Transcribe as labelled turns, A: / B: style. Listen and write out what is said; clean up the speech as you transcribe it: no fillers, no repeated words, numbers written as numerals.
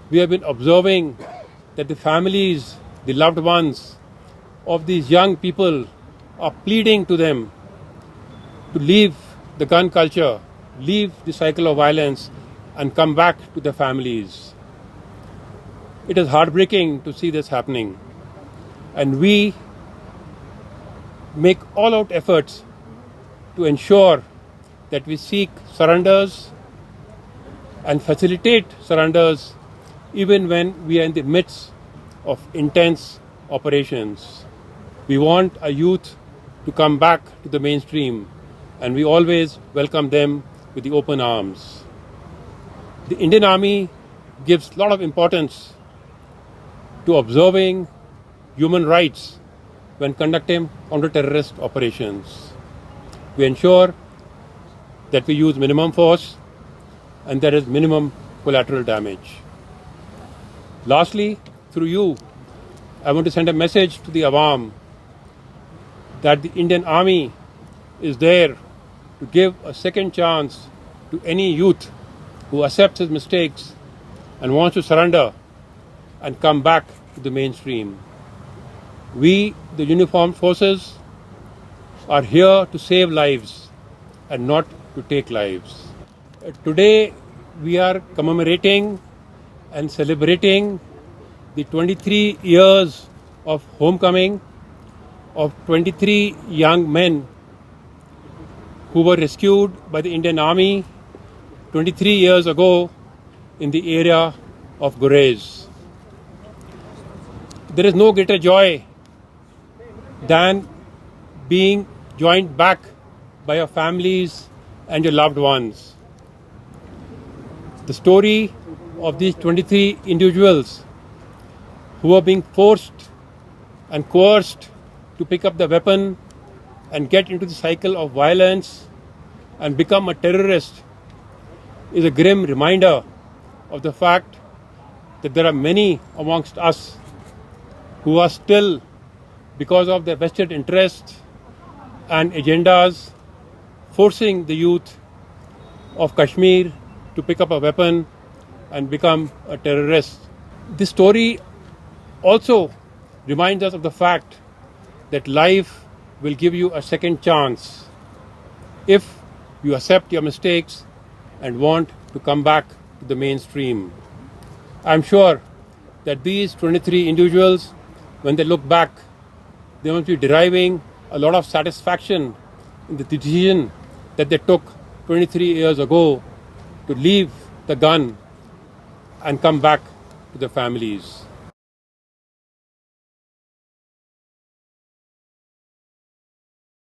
A: we have been observing that the families, the loved ones of these young people are pleading to them to leave the gun culture, leave the cycle of violence, and come back to their families. It is heartbreaking to see this happening, and we make all-out efforts to ensure that we seek surrenders and facilitate surrenders even when we are in the midst of intense operations. We want our youth to come back to the mainstream, and we always welcome them with the open arms. The Indian Army gives a lot of importance to observing human rights when conducting counter-terrorist operations. We ensure that we use minimum force and there is minimum collateral damage. Lastly, through you, I want to send a message to the Awam that the Indian Army is there to give a second chance to any youth who accepts his mistakes and wants to surrender and come back to the mainstream. We, the uniformed forces, are here to save lives and not to take lives. Today, we are commemorating and celebrating the 23 years of homecoming of 23 young men who were rescued by the Indian Army 23 years ago in the area of Gurez. There is no greater joy than being joined back by your families and your loved ones. The story of these 23 individuals who are being forced and coerced to pick up the weapon and get into the cycle of violence and become a terrorist is a grim reminder of the fact that there are many amongst us who are still, because of their vested interests and agendas, forcing the youth of Kashmir to pick up a weapon and become a terrorist. This story also reminds us of the fact that life will give you a second chance if you accept your mistakes and want to come back to the mainstream. I'm sure that these 23 individuals, when they look back, they must be deriving a lot of satisfaction in the decision that they took 23 years ago to leave the gun and come back to their families.